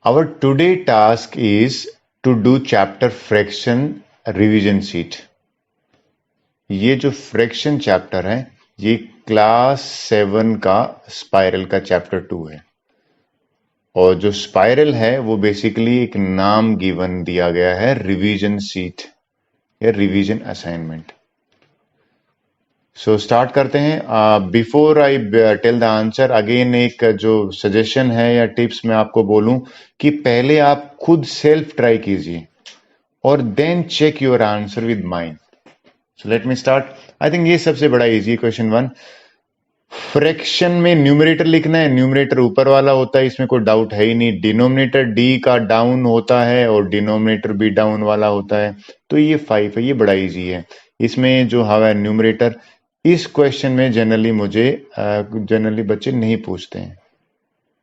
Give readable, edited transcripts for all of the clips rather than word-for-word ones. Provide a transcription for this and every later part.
Our today task is to do chapter fraction revision sheet. ये जो fraction chapter है ये क्लास 7 का स्पाइरल का चैप्टर 2 है और जो स्पाइरल है वो बेसिकली एक नाम गिवन दिया गया है रिवीजन शीट या रिवीजन असाइनमेंट। सो स्टार्ट करते हैं। Before I tell the answer again एक जो सजेशन है या टिप्स मैं आपको बोलूं कि पहले आप खुद सेल्फ ट्राई कीजिए और then check your answer with mind. So let me start. I think ये सबसे बड़ा इजी क्वेश्चन 1। फ्रैक्शन में न्यूमरेटर लिखना है, न्यूमरेटर ऊपर वाला होता है, इसमें कोई डाउट है ही नहीं। डिनोमिनेटर डी का डाउन होता है और डिनोमिनेटर भी डाउन वाला होता है, तो ये 5 है, ये बड़ा इजी है। इसमें जो हवा न्यूमरेटर इस क्वेश्चन में जनरली बच्चे नहीं पूछते हैं।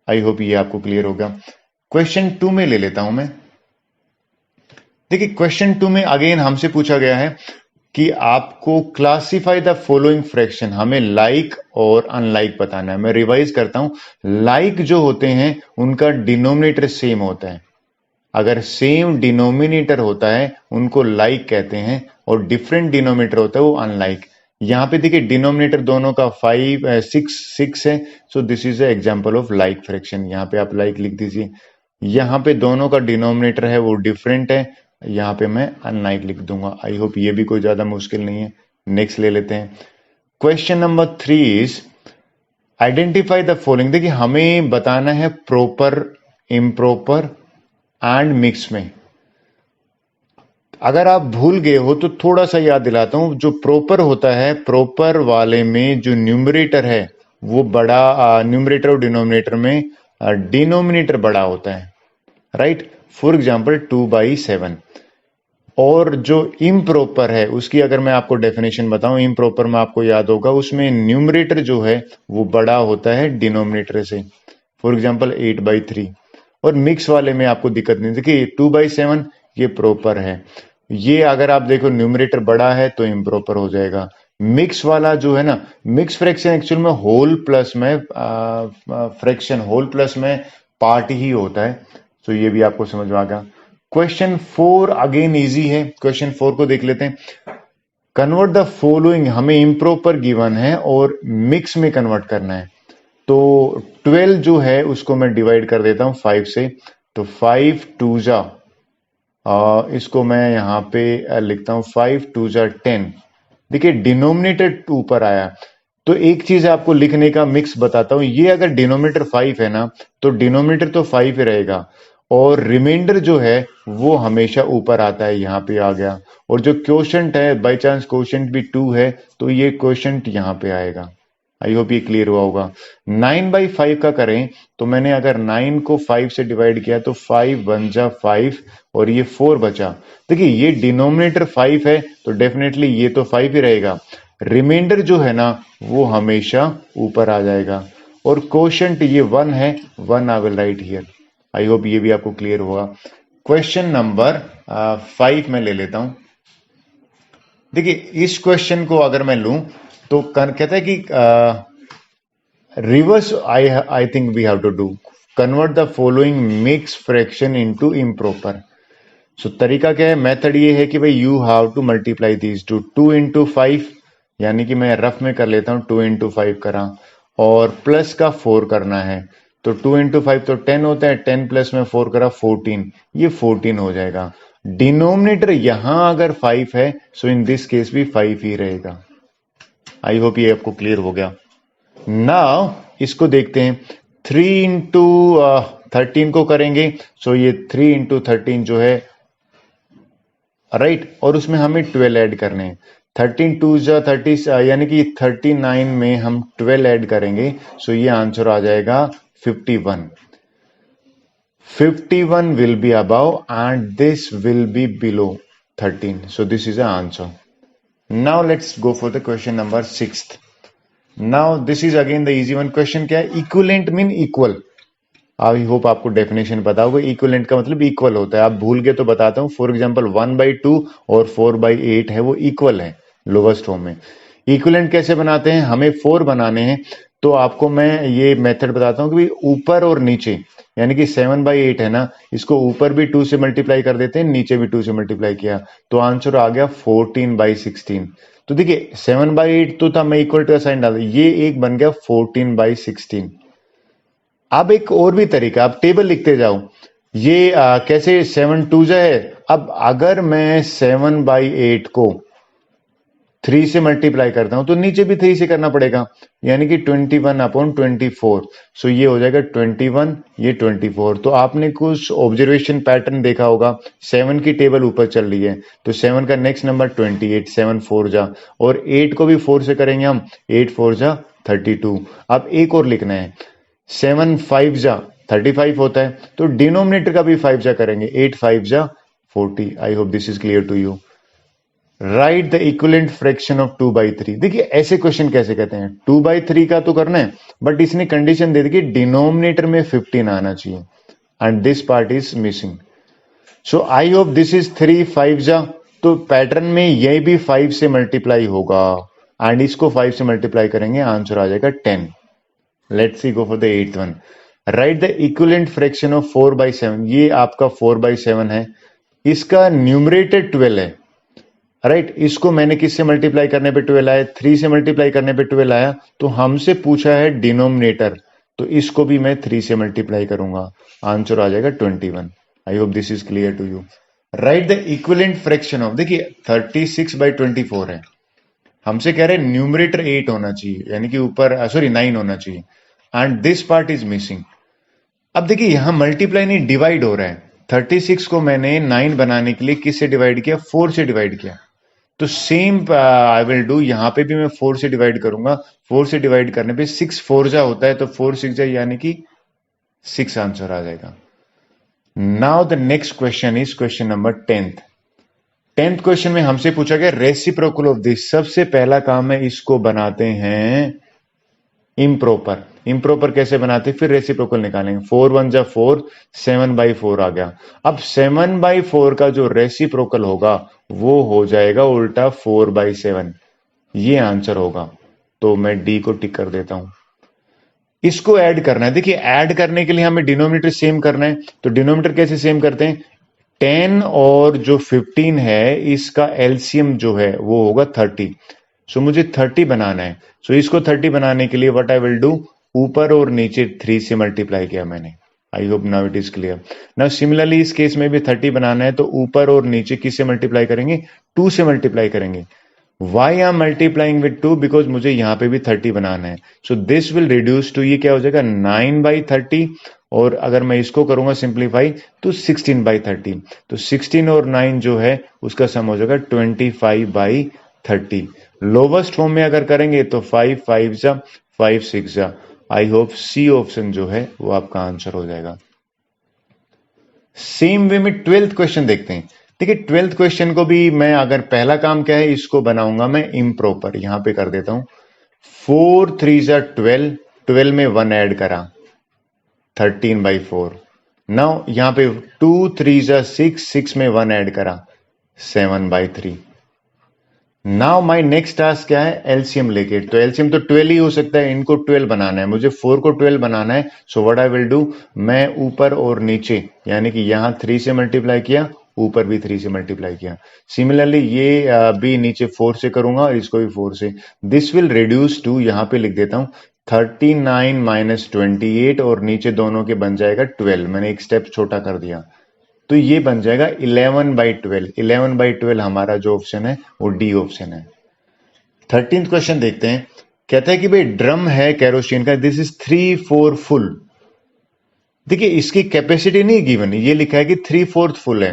आई होप ये आपको क्लियर होगा। क्वेश्चन 2 में ले लेता हूं मैं। देखिए क्वेश्चन 2 में अगेन हमसे पूछा गया है कि आपको क्लासिफाई द फॉलोइंग फ्रैक्शन, हमें लाइक और अनलाइक बताना है। मैं रिवाइज करता हूं, लाइक जो होते हैं उनका डिनोमिनेटर सेम होता है, अगर सेम डिनोमिनेटर होता है उनको लाइक कहते हैं और डिफरेंट डिनोमिनेटर होता है वो अनलाइक। यहां पे देखिए डिनोमिनेटर दोनों का 6 है, so this is a example of like fraction. यहां पे आप लाइक लिख दीजिए। यहां पे दोनों का डिनोमिनेटर है वो डिफरेंट है, यहां पे मैं अनलाइक लिख दूंगा। आई होप ये भी कोई ज्यादा मुश्किल नहीं है। नेक्स्ट ले लेते हैं। Question number 3 is identify the following. देखिए हमें बताना है प्रॉपर, इम्प्रॉपर एंड मिक्स में। अगर आप भूल गए हो तो थोड़ा सा याद दिलाता हूं। जो प्रॉपर होता है, प्रॉपर वाले में जो न्यूमरेटर है वो बड़ा, न्यूमरेटर और डिनोमिनेटर में डिनोमिनेटर बड़ा होता है, राइट। For example 2/7। और जो इम्प्रॉपर है उसकी अगर मैं आपको डेफिनेशन बताऊं, इम्प्रॉपर में आपको याद होगा उसमें न्यूमरेटर जो है वो बड़ा होता है डिनोमिनेटर से। For example 8/3। और मिक्स वाले में आपको दिक्कत नहीं। देखिए 2/7 ये प्रॉपर है, ये अगर आप देखो न्यूमरेटर बड़ा है तो इम्प्रॉपर हो जाएगा। मिक्स वाला जो है ना, मिक्स फ्रैक्शन एक्चुअल में होल प्लस में फ्रैक्शन, होल प्लस में पार्ट ही होता है। तो ये भी आपको समझ में आ गया। क्वेश्चन 4 अगेन इजी है। क्वेश्चन 4 को देख लेते हैं। कन्वर्ट द फॉलोइंग, हमें इम्प्रॉपर गिवन है और मिक्स में कन्वर्ट करना है। तो 12 जो है उसको मैं डिवाइड कर देता हूं 5 से। तो 5 2 जा, इसको मैं यहां पे लिखता हूं 5 2 जा 10। देखिए डिनोमिनेटर ऊपर आया, तो एक चीज आपको लिखने का मिक्स बताता हूं। ये अगर डिनोमिनेटर 5 है ना तो डिनोमिनेटर तो 5 ही रहेगा और रिमाइंडर जो है वो हमेशा ऊपर आता है, यहां पे आ गया। और जो क्वोशंट है, बाय चांस क्वोशंट भी 2 है तो ये क्वोशंट यहां पे आएगा। आई होप ये क्लियर हुआ होगा। 9/5 का करें तो मैंने अगर 9 को 5 से डिवाइड किया तो 5 1 जा 5 और ये 4 बचा। देखिए ये डिनोमिनेटर 5 है तो डेफिनेटली ये तो 5 ही रहेगा। रिमाइंडर जो है ना वो हमेशा ऊपर आ जाएगा और क्वोशंट ये 1 है, 1 I will write here. I hope ये भी आपको क्लियर होगा। क्वेश्चन नंबर 5 में ले लेता हूं। देखिए इस क्वेश्चन को अगर मैं लूं तो कहता है कि reverse I think we have to do convert the following mix fraction into improper. So तरीका क्या है, मेथड ये है कि भाई you have to multiply these two 2 into 5, यानी कि मैं रफ में कर लेता हूं 2 into 5 करा और प्लस का 4 करना है। तो 2 into 5 तो 10 होता है, 10 प्लस में 4 करा 14, ये 14 हो जाएगा। डिनोमिनेटर यहां अगर 5 है सो इन दिस केस भी 5 ही रहेगा। आई होप ये आपको क्लियर हो गया। नाउ इसको देखते हैं। 3 into 13 को करेंगे, सो ये 3 into 13 जो है, राइट। और उसमें हमें 12 ऐड करने हैं। 13 2 जा 30, यानी कि 39 में हम 12 ऐड करेंगे, सो ये आंसर आ जाएगा 51। 51 will be above and this will be below 13. So this is the answer. Now let's go for the question number 6th. Now this is again the easy one. Question क्या है? Equivalent mean equal. I hope आपको definition पता होगा। Equivalent का मतलब equal होता है। आप भूल गए तो बताता हूं। फॉर एग्जांपल 1/2 और 4/8 है वो इक्वल है लोवेस्ट फॉर्म में। इक्विवेलेंट कैसे बनाते हैं, हमें 4 बनाने हैं तो आपको मैं ये मेथड बताता हूँ कि भाई ऊपर और नीचे, यानी कि 7/8 है ना, इसको ऊपर भी 2 से मल्टीप्लाई कर देते हैं, नीचे भी 2 से मल्टीप्लाई किया, तो आंसर आ गया 14/16। तो देखिए 7/8 तो था, मैं इक्वल टू का साइन डाल दिया, ये एक बन गया 14/16। अब एक और भी तरीका, आप टेबल लिखते जाओ, ये कैसे 7 2 है। अब अगर मैं 7/8 को 3 से मल्टीप्लाई करता हूं तो नीचे भी 3 से करना पड़ेगा, यानी कि 21/24। सो ये हो जाएगा 21, ये 24। तो आपने कुछ ऑब्जर्वेशन पैटर्न देखा होगा, 7 की टेबल ऊपर चल रही है, तो 7 का नेक्स्ट नंबर 28, 7 4 जा, और 8 को भी 4 से करेंगे हम, 8 4 जा 32। अब एक और लिखना है, 7 5 जा 35 होता है, तो डिनोमिनेटर का भी 5 जा करेंगे, 8 5 जा 40। I hope this is clear to you. Right the equivalent fraction of 2/3। देखिए ऐसे क्वेश्चन कैसे कहते हैं, 2/3 का तो करना है, बट इसने कंडीशन दे दी कि डिनोमिनेटर में 15 आना चाहिए, and this part is missing. So I hope this is 3 5 जा, तो पैटर्न में ये भी 5 से मल्टीप्लाई होगा, एंड इसको 5 से मल्टीप्लाई करेंगे, आंसर आ जाएगा 10। Let's see go for the 8th one. Right the equivalent fraction of 4/7। ये आपका 4/7 है, इसका न्यूमरेटर 12 है, राइट। इसको मैंने किससे मल्टीप्लाई करने पे 12 आया, 3 से मल्टीप्लाई करने पे 12 आया, तो हमसे पूछा है डिनोमिनेटर, तो इसको भी मैं 3 से मल्टीप्लाई करूंगा, आंसर आ जाएगा 21। I hope this is clear to you. Right the equivalent fraction of, देखिए 36/24 है, हमसे कह रहे हैं न्यूमरेटर 8 होना चाहिए, यानी कि ऊपर 9 होना चाहिए, and this part is missing. अब देखिए यहां मल्टीप्लाई नहीं, डिवाइड हो रहा है। 36 को मैंने 9 बनाने के लिए किससे डिवाइड किया, 4 से डिवाइड किया, तो सेम आई विल डू, यहां पे भी मैं 4 से डिवाइड करूंगा। 4 से डिवाइड करने पे 6 4 जा होता है, तो 4 6 जा यानी कि 6 आंसर आ जाएगा। Now the next question is question number 10th question में हमसे पूछा गया रेसिप्रोकल ऑफ दिस। सबसे पहला काम है, इसको बनाते हैं इम्प्रॉपर। इम्प्रॉपर कैसे बनाते, फिर रेसिप्रोकल निकालेंगे। 4 1 जा 4, 7/4 आ गया। अब 7/4 का जो रेसिप्रोकल होगा वो हो जाएगा उल्टा 4/7, ये आंसर होगा। तो मैं डी को टिक कर देता हूं। इसको ऐड करना है, देखिए ऐड करने के लिए हमें डिनोमिनेटर सेम करना है, तो डिनोमिनेटर कैसे सेम करते हैं, 10 और जो 15 है, इसका एलसीएम जो है वो होगा 30। सो मुझे 30 बनाना है, सो इसको 30 बनाने के लिए व्हाट आई विल डू, ऊपर और नीचे 3 से मल्टीप्लाई किया मैंने। I hope now it is clear. Now similarly इस केस में भी 30 बनाना है, तो ऊपर और नीचे किससे मल्टीप्लाई करेंगे, 2 से मल्टीप्लाई करेंगे। Why I am multiplying with 2, because मुझे यहां पे भी 30 बनाना है। So this will reduce to, ये क्या हो जाएगा 9/30, और अगर मैं इसको करूंगा सिंप्लीफाई तो 16/30। तो 16 और 9 जो है उसका सम हो जाएगा 25/30। लोवेस्ट फॉर्म में अगर करेंगे तो 5 5 जा 5 6 जा। आई होप सी ऑप्शन जो है वो आपका आंसर हो जाएगा। सेम वे में 12th क्वेश्चन देखते हैं। देखिए 12th क्वेश्चन को भी मैं, अगर पहला काम क्या है, इसको बनाऊंगा मैं इम्प्रॉपर, यहां पे कर देता हूं। 4 3 जा 12, 12 में 1 ऐड करा, 13/4। नाउ यहां पे 2 3 जा 6, 6 में 1 ऐड करा, 7/3। नाउ माई नेक्स्ट टास्क क्या है, एलसीएम लेके। तो एलसीएम तो 12 ही हो सकता है, इनको 12 बनाना है, मुझे 4 को 12 बनाना है। So what I will do, मैं ऊपर और नीचे, यानी कि यहां 3 से मल्टीप्लाई किया, ऊपर भी 3 से मल्टीप्लाई किया। सिमिलरली ये भी नीचे 4 से करूंगा, और इसको भी 4 से। दिस विल रिड्यूस टू, यहां पे लिख देता हूं 39 - 28, और नीचे दोनों के बन जाएगा 12। मैंने एक स्टेप छोटा कर दिया, तो ये बन जाएगा 11/12। 11/12 हमारा जो ऑप्शन है वो डी ऑप्शन है। 13th क्वेश्चन देखते हैं। कहता है कि भाई ड्रम है केरोसिन का, दिस इज 3/4 फुल। देखिए इसकी कैपेसिटी नहीं गिवन, ये लिखा है कि 3/4 फुल है।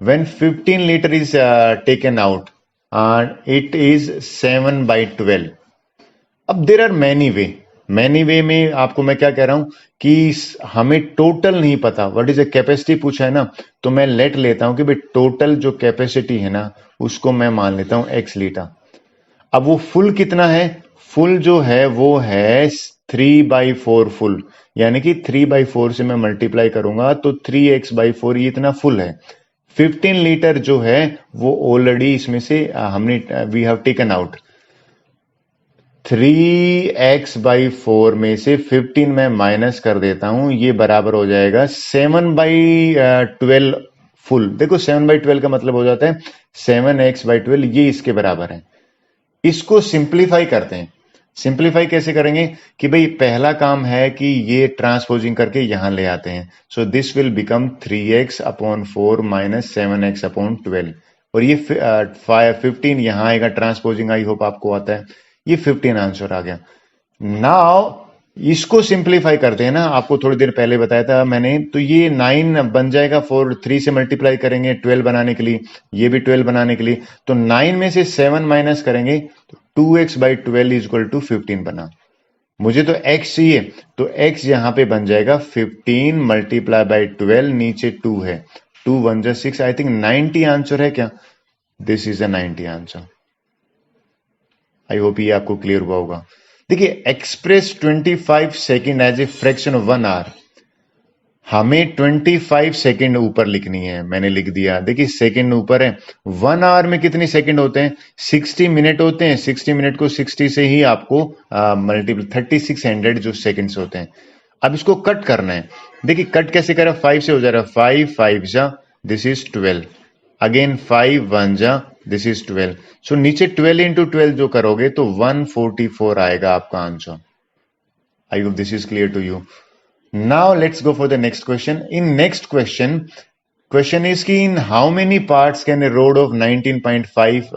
When 15 litre is taken out, it is 7/12। अब देर आर मैनी वे में आपको मैं क्या कह रहा हूं कि हमें टोटल नहीं पता, व्हाट इज ए कैपेसिटी पूछा है ना, तो मैं लेट लेता हूं कि भाई टोटल जो कैपेसिटी है ना उसको मैं मान लेता हूं x लीटर। अब वो फुल कितना है, फुल जो है वो है 3/4 फुल, यानी कि 3/4 से मैं मल्टीप्लाई करूंगा तो 3x/4, ये इतना फुल है। 15 लीटर जो है वो ऑलरेडी इसमें से हमने we have taken out. 3x/4 में से 15 मैं माइनस कर देता हूं, ये बराबर हो जाएगा 7/12 फुल। देखो 7/12 का मतलब हो जाता है 7x/12, ये इसके बराबर है। इसको सिंप्लीफाई करते हैं। सिंप्लीफाई कैसे करेंगे कि भाई पहला काम है कि ये ट्रांसपोजिंग करके यहां ले आते हैं। सो this will become 3x/4 minus 7x/12, और ये 15 यहां आएगा ट्रांसपोजिंग, आई होप आपको आता है। ये 15 आंसर आ गया। नाउ इसको सिंप्लीफाई करते हैं ना, आपको थोड़ी देर पहले बताया था मैंने, तो ये 9 बन जाएगा, 4 3 से मल्टीप्लाई करेंगे 12 बनाने के लिए, ये भी 12 बनाने के लिए, तो 9 में से 7 माइनस करेंगे तो 2x/12 इज इक्वल टू 15 बना। मुझे तो x चाहिए, तो x यहां पे बन जाएगा 15 मल्टीप्लाई बाई 12, नीचे 2 है, 2 1 जा 6, आई थिंक 90 आंसर है क्या? This is a 90 answer. I hope ये आपको क्लियर हुआ होगा। देखिए, express 25 second as a fraction of 1 hour, हमें 25 सेकेंड ऊपर लिखनी है, मैंने लिख दिया। देखिए सेकेंड ऊपर है, 1 आवर में कितने सेकेंड होते हैं? 60 मिनट होते हैं। 60 मिनट को 60 से ही आपको मल्टीपल 3600 जो सेकेंड्स होते हैं। अब इसको कट करना है। देखिए कट कैसे करें, 5 से हो जा रहा है, 5 5 जा, दिस इज 12, अगेन 5 1 जा, दिस इज 12। सो नीचे 12 इंटू 12 जो करोगे तो 144 आएगा आपका answer. I hope this is clear to you. Now let's go for the next question. In next question is कि in how many parts can a road of 19.5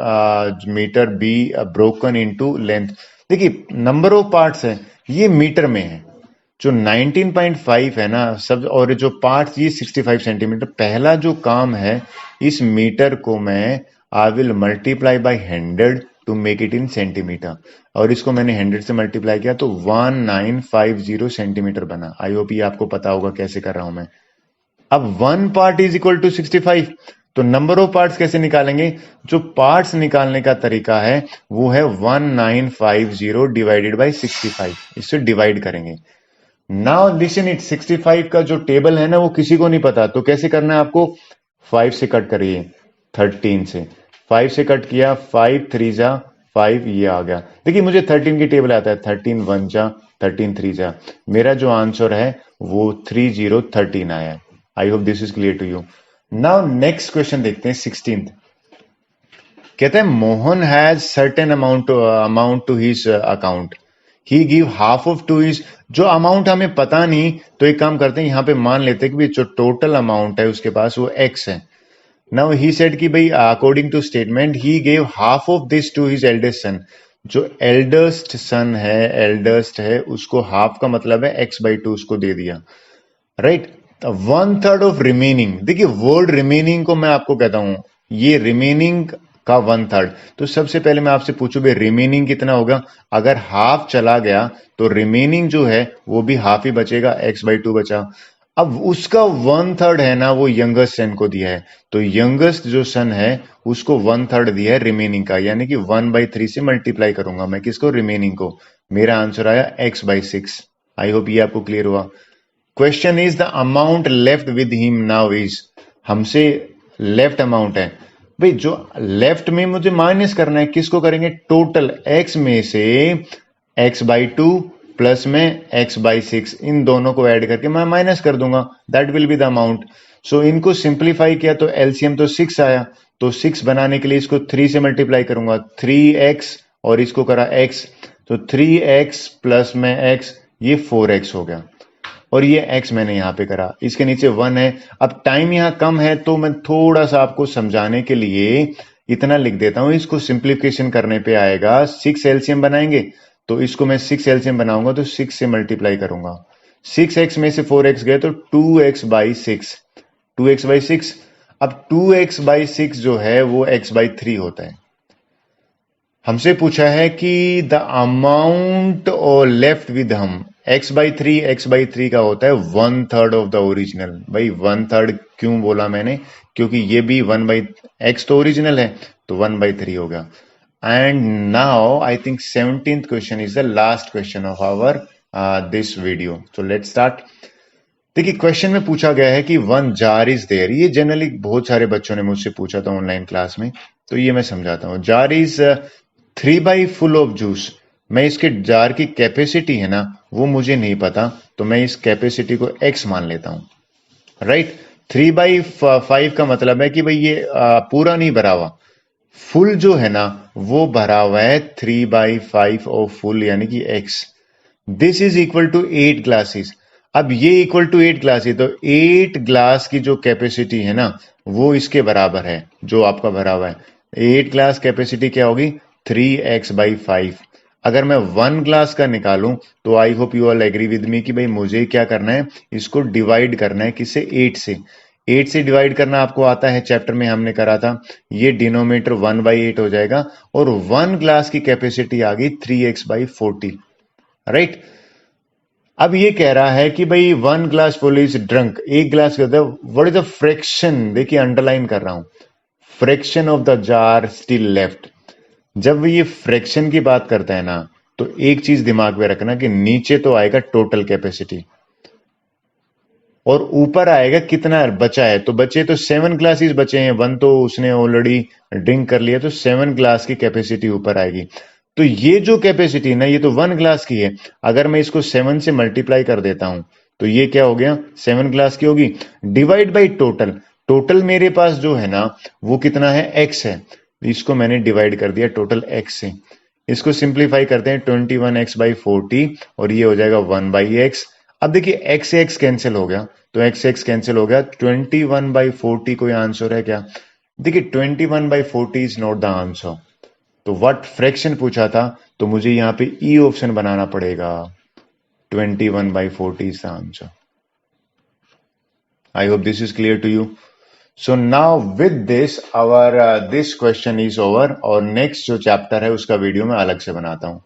meter be broken into length? देखिए number of parts है, ये metre में है। जो 19.5 है ना सब, और जो पार्ट्स ये 65 सेंटीमीटर। पहला जो काम है, इस मीटर को मैं I will multiply by 100 to make it in centimetre, और इसको मैंने 100 से मल्टीप्लाई किया तो 1950 सेंटीमीटर बना। आई होप ये आपको पता होगा कैसे कर रहा हूं मैं। अब 1 पार्ट इज इक्वल टू 65, तो नंबर ऑफ पार्ट्स कैसे निकालेंगे? जो पार्ट्स निकालने का तरीका है वो है 1950 डिवाइडेड बाई 65, इससे डिवाइड करेंगे। नाउ लिसन इट, 65 का जो टेबल है ना वो किसी को नहीं पता, तो कैसे करना है आपको? 5 से कट करिए, 13 से 5 से कट किया, 5 3 जा 5, ये आ गया। देखिए मुझे 13 की टेबल आता है, 13 1 जा, 13 3 जा, मेरा जो आंसर है वो 3013 आया है। I hope this is clear to you. Now next question देखते हैं, 16th। कहते हैं Mohan has certain amount to his account, he give half of to his. जो अमाउंट हमें पता नहीं, तो एक काम करते हैं, यहां पे मान लेते हैं कि जो टोटल अमाउंट है उसके पास वो x है। नाउ ही सेड कि भाई according to statement he gave half of this to his eldest son. जो एल्डेस्ट सन है, एल्डेस्ट है, उसको हाफ का मतलब है x/2 उसको दे दिया, राइट। 1/3 ऑफ रिमेनिंग, देखिए वर्ड रिमेनिंग को मैं आपको कहता हूं, ये रिमेनिंग का 1/3। तो सबसे पहले मैं आपसे पूछूं भाई रिमेनिंग कितना होगा? अगर हाफ चला गया तो रिमेनिंग जो है वो भी हाफ ही बचेगा, x/2 बचा। अब उसका 1/3 है ना, वो यंगेस्ट सन को दिया है, तो यंगेस्ट जो सन है उसको 1/3 दिया है रिमेनिंग का, यानी कि 1/3 से मल्टीप्लाई करूंगा मैं किसको? रिमेनिंग को। मेरा आंसर आया x/6। आई होप ये आपको क्लियर हुआ। Question is the amount left with him now is, हमसे लेफ्ट अमाउंट है भाई, जो लेफ्ट में मुझे माइनस करना है, किसको करेंगे? टोटल x में से x/2 प्लस में x/6, इन दोनों को ऐड करके मैं माइनस कर दूंगा, that will be the amount. So इनको सिंप्लीफाई किया तो एलसीएम तो 6 आया, तो 6 बनाने के लिए इसको 3 से मल्टीप्लाई करूंगा, 3x, और इसको करा x, तो 3x प्लस में x, ये 4x हो गया, और ये x मैंने यहां पे करा, इसके नीचे 1 है। अब टाइम यहां कम है तो मैं थोड़ा सा आपको समझाने के लिए इतना लिख देता हूं, इसको सिंप्लीफिकेशन करने पे आएगा 6 एलसीएम बनाएंगे, तो इसको मैं 6 एलसीएम बनाऊंगा तो 6 से मल्टीप्लाई करूंगा, 6x में से 4x गए तो 2x/6, 2x/6। अब 2x/6 जो है वो x/3 होता है। हमसे पूछा है कि द अमाउंट और लेफ्ट विद हम, x/3 का होता है 1/3 ऑफ द ओरिजिनल। भाई 1/3 क्यों बोला मैंने? क्योंकि ये भी 1/x तो ओरिजिनल है, तो 1/3 हो गया। And now I think 17th question is the last question of our this video, so let's start. देखिए क्वेश्चन में पूछा गया है कि 1 जार इज देयर, ये जनरली बहुत सारे बच्चों ने मुझसे पूछा था ऑनलाइन क्लास में, तो ये मैं समझाता हूं। Jar is 3 by full of juice, मैं इसके जार की कैपेसिटी है ना वो मुझे नहीं पता, तो मैं इस कैपेसिटी को x मान लेता हूं। राइट, 3/5 का मतलब है कि भाई ये पूरा नहीं भरा हुआ, फुल जो है ना वो भरा हुआ है 3/5 ऑफ फुल यानी कि x। This is equal to 8 glasses. अब ये इक्वल टू 8 ग्लास है, तो 8 ग्लास की जो कैपेसिटी है ना वो इसके बराबर है जो आपका भरा हुआ है। 8 ग्लास कैपेसिटी क्या होगी, 3x/5। अगर मैं 1 ग्लास का निकालूं तो I hope you all agree with me कि भाई मुझे क्या करना है, इसको डिवाइड करना है किससे, 8 से। 8 से डिवाइड करना आपको आता है, चैप्टर में हमने करा था। ये डिनोमिनेटर 1/8 हो जाएगा और 1 ग्लास की कैपेसिटी आ गई 3x/40। राइट, अब ये कह रहा है कि भाई 1 ग्लास फुल इज ड्रंक, एक ग्लास का व्हाट इज द फ्रैक्शन, देखिए अंडरलाइन कर रहा हूं, fraction of the jar still left. जब ये फ्रैक्शन की बात करता है ना तो एक चीज दिमाग में रखना कि नीचे तो आएगा टोटल कैपेसिटी और ऊपर आएगा कितना बचा है, तो बचे तो 7 ग्लासेस बचे हैं, 1 तो उसने ऑलरेडी ड्रिंक कर लिया, तो 7 ग्लास की कैपेसिटी ऊपर आएगी। तो ये जो कैपेसिटी ना ये तो 1 ग्लास की है, अगर मैं इसको 7 से मल्टीप्लाई कर देता हूं तो ये क्या हो गया, 7 ग्लास की होगी, डिवाइड बाई टोटल। टोटल मेरे पास जो है ना वो कितना है, x है, इसको मैंने डिवाइड कर दिया टोटल x से। इसको सिंप्लीफाई करते हैं 21x/40 और ये हो जाएगा 1/x। अब देखिए x से x कैंसिल हो गया, तो x से x कैंसिल हो गया, 21/40 कोई आंसर है क्या? देखिए 21/40 इज नॉट द आंसर। तो व्हाट फ्रैक्शन पूछा था, तो मुझे यहाँ पे ई ऑप्शन बनाना पड़ेगा, 21/40 is the answer. I hope this is clear to you. So now with this our this question is over, और नेक्स्ट जो चैप्टर है उसका वीडियो मैं अलग से बनाता हूं।